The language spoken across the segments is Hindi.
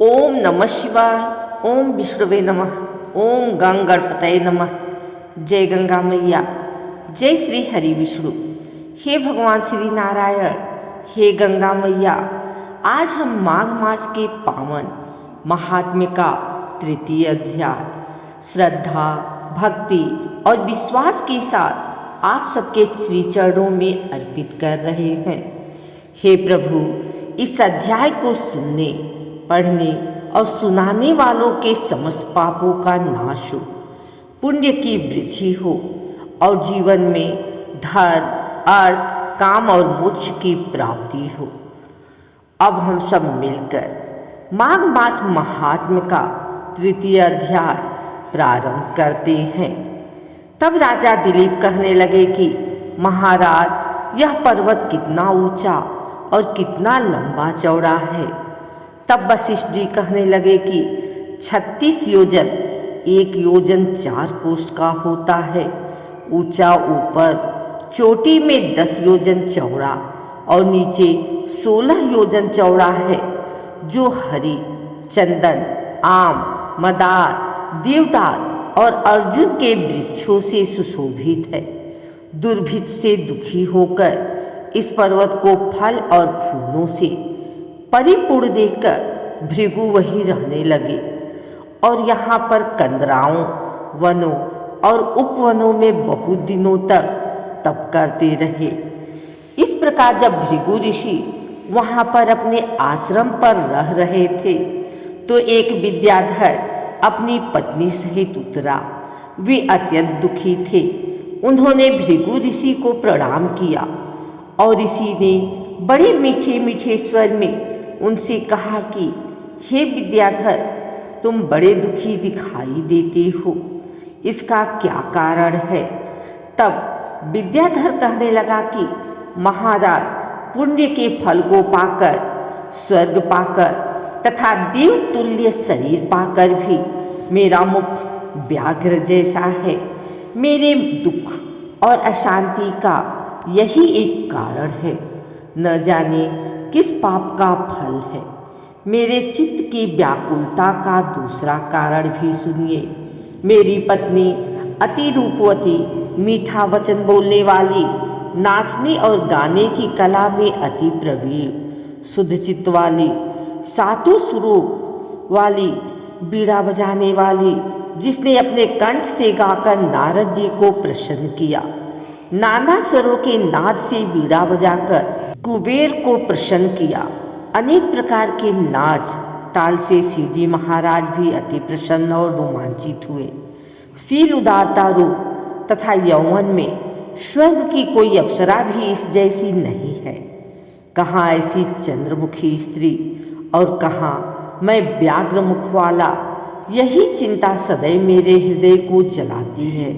ओम नमः शिवाय। ओम विष्णुवे नमः। ओम गंगणपतये नमः। जय गंगा मैया। जय श्री हरि विष्णु। हे भगवान श्री नारायण, हे गंगा मैया। आज हम माघ मास के पावन महात्म्य का तृतीय अध्याय श्रद्धा, भक्ति और विश्वास के साथ आप सबके श्री चरणों में अर्पित कर रहे हैं। हे प्रभु, इस अध्याय को सुनने, पढ़ने और सुनाने वालों के समस्त पापों का नाश हो, पुण्य की वृद्धि हो और जीवन में धन, अर्थ, काम और मोक्ष की प्राप्ति हो। अब हम सब मिलकर माघ मास महात्म्य का तृतीय अध्याय प्रारंभ करते हैं। तब राजा दिलीप कहने लगे कि महाराज, यह पर्वत कितना ऊंचा और कितना लंबा चौड़ा है। तब वशिष्ठ जी कहने लगे कि 36 योजन, 1 योजन 4 कोष्ठ का होता है। ऊंचा ऊपर, चोटी में 10 योजन चौड़ा और नीचे 16 योजन चौड़ा है, जो हरी, चंदन, आम, मदार, देवदार और अर्जुन के वृक्षों से सुशोभित है। दुर्भिक्ष से दुखी होकर इस पर्वत को फल और फूलों से परिपूर्ण देखकर भृगु वहीं रहने लगे और यहाँ पर कंदराओं, वनों और उपवनों में बहुत दिनों तक तप करते रहे। इस प्रकार जब भृगु ऋषि वहाँ पर अपने आश्रम पर रह रहे थे तो एक विद्याधर अपनी पत्नी सहित उतरा। वे अत्यंत दुखी थे। उन्होंने भृगु ऋषि को प्रणाम किया और ऋषि ने बड़े मीठे मीठे स्वर में उनसे कहा कि हे विद्याधर, तुम बड़े दुखी दिखाई देते हो, इसका क्या कारण है। तब विद्याधर कहने लगा कि महाराज, पुण्य के फल को पाकर, स्वर्ग पाकर तथा देव तुल्य शरीर पाकर भी मेरा मुख व्याघ्र जैसा है। मेरे दुख और अशांति का यही एक कारण है, न जाने किस पाप का फल है। मेरे चित्त की व्याकुलता का दूसरा कारण भी सुनिए। मेरी पत्नी अति रूपवती, मीठा वचन बोलने वाली, नाचने और गाने की कला में अति प्रवीण, शुद्ध चित्त वाली, सातों सुरों वाली, बीड़ा बजाने वाली, जिसने अपने कंठ से गाकर नारद जी को प्रसन्न किया, नाना स्वरों के नाद से बीड़ा बजाकर कुबेर को प्रसन्न किया, अनेक प्रकार के नाच ताल से शिवजी महाराज भी अति प्रसन्न और रोमांचित हुए। शील, उदारता, रूप तथा यौवन में स्वर्ग की कोई अप्सरा भी इस जैसी नहीं है। कहाँ ऐसी चंद्रमुखी स्त्री और कहाँ मैं व्याघ्र मुख वाला, यही चिंता सदैव मेरे हृदय को जलाती है।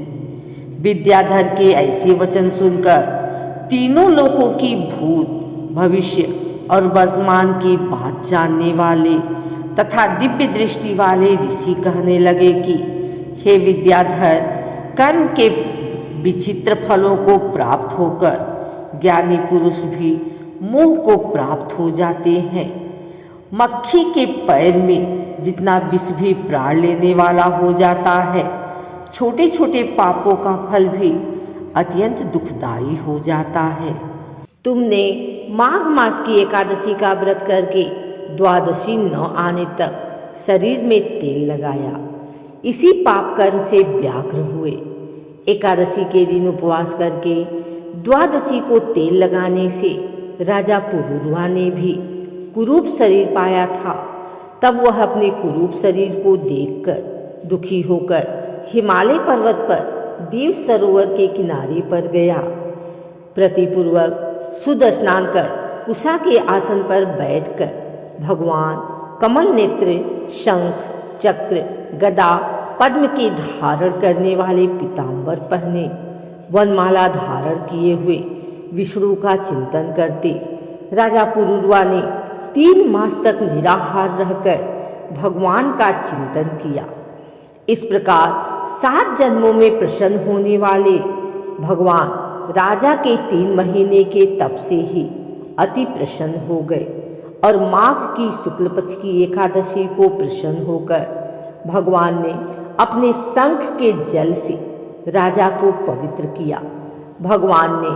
विद्याधर के ऐसे वचन सुनकर तीनों लोकों की भूत, भविष्य और वर्तमान की बात जानने वाले तथा दिव्य दृष्टि वाले ऋषि कहने लगे कि हे विद्याधर, कर्म के विचित्र फलों को प्राप्त होकर ज्ञानी पुरुष भी मोह को प्राप्त हो जाते हैं। मक्खी के पैर में जितना विष भी प्राण लेने वाला हो जाता है, छोटे छोटे पापों का फल भी अत्यंत दुखदायी हो जाता है। तुमने माघ मास की एकादशी का व्रत करके द्वादशी न आने तक शरीर में तेल लगाया, इसी पाप कर्म से व्याघ्र हुए। एकादशी के दिन उपवास करके द्वादशी को तेल लगाने से राजा पुरुरवा ने भी कुरूप शरीर पाया था। तब वह अपने कुरूप शरीर को देखकर दुखी होकर हिमालय पर्वत पर देव सरोवर के किनारे पर गया। प्रतिपूर्वक शुद्ध स्नान कर कुशा के आसन पर बैठकर भगवान कमल नेत्र, शंख, चक्र, गदा, पद्म के धारण करने वाले पीताम्बर पहने, वनमाला धारण किए हुए विष्णु का चिंतन करते राजा पुरुरवा ने 3 मास तक निराहार रहकर भगवान का चिंतन किया। इस प्रकार 7 जन्मों में प्रसन्न होने वाले भगवान राजा के 3 महीने के तप से ही अति प्रसन्न हो गए और माघ की शुक्ल पक्ष की एकादशी को प्रसन्न होकर भगवान ने अपने शंख के जल से राजा को पवित्र किया। भगवान ने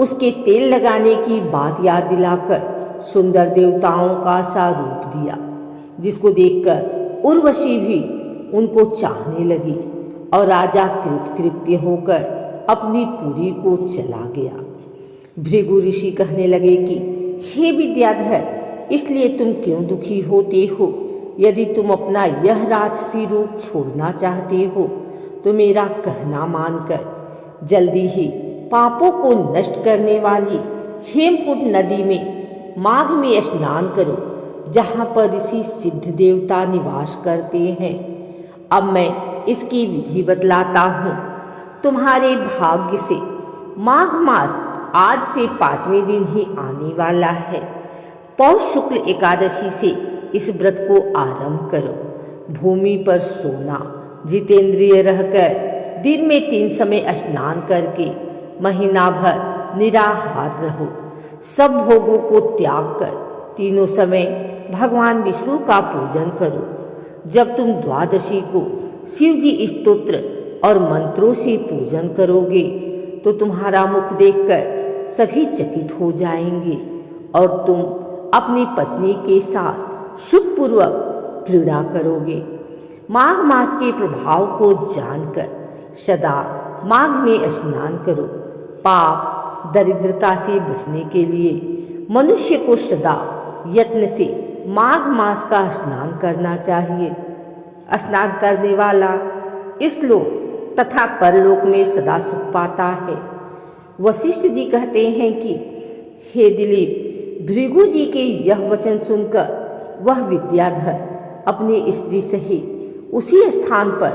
उसके तेल लगाने की बात याद दिलाकर सुंदर देवताओं का सा रूप दिया, जिसको देखकर उर्वशी भी उनको चाहने लगी और राजा कृतकृत्य होकर अपनी पुरी को चला गया। भृगु ऋषि कहने लगे कि हे विद्याधर, इसलिए तुम क्यों दुखी होते हो? यदि तुम अपना यह राजसी रूप छोड़ना चाहते हो तो मेरा कहना मानकर जल्दी ही पापों को नष्ट करने वाली हेमकूट नदी में माघ में स्नान करो, जहाँ पर ऋषि सिद्ध देवता निवास करते हैं। अब मैं इसकी विधि बतलाता हूँ। तुम्हारे भाग्य से माघ मास आज से 5वें दिन ही आने वाला है। पौष शुक्ल एकादशी से इस व्रत को आरंभ करो। भूमि पर सोना, जितेंद्रिय रहकर दिन में 3 समय स्नान करके महीना भर निराहार रहो। सब भोगों को त्याग कर तीनों समय भगवान विष्णु का पूजन करो। जब तुम द्वादशी को शिव जी स्तोत्र और मंत्रों से पूजन करोगे तो तुम्हारा मुख देखकर सभी चकित हो जाएंगे और तुम अपनी पत्नी के साथ सुखपूर्वक क्रीड़ा करोगे। माघ मास के प्रभाव को जानकर सदा माघ में स्नान करो। पाप दरिद्रता से बचने के लिए मनुष्य को सदा यत्न से माघ मास का स्नान करना चाहिए। स्नान करने वाला इस लोक तथा परलोक में सदा सुख पाता है। वशिष्ठ जी कहते हैं कि हे दिलीप, भृगु जी के यह वचन सुनकर वह विद्याधर अपनी स्त्री सहित उसी स्थान पर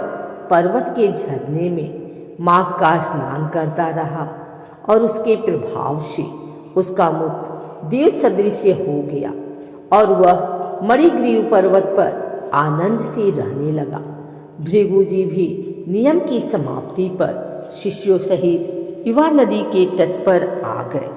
पर्वत के झरने में माघ का स्नान करता रहा और उसके प्रभाव से उसका मुख देव सदृश हो गया और वह मणिग्रीव पर्वत पर आनंद से रहने लगा। भृगु जी भी नियम की समाप्ति पर शिष्यों सहित युवा नदी के तट पर आ गए।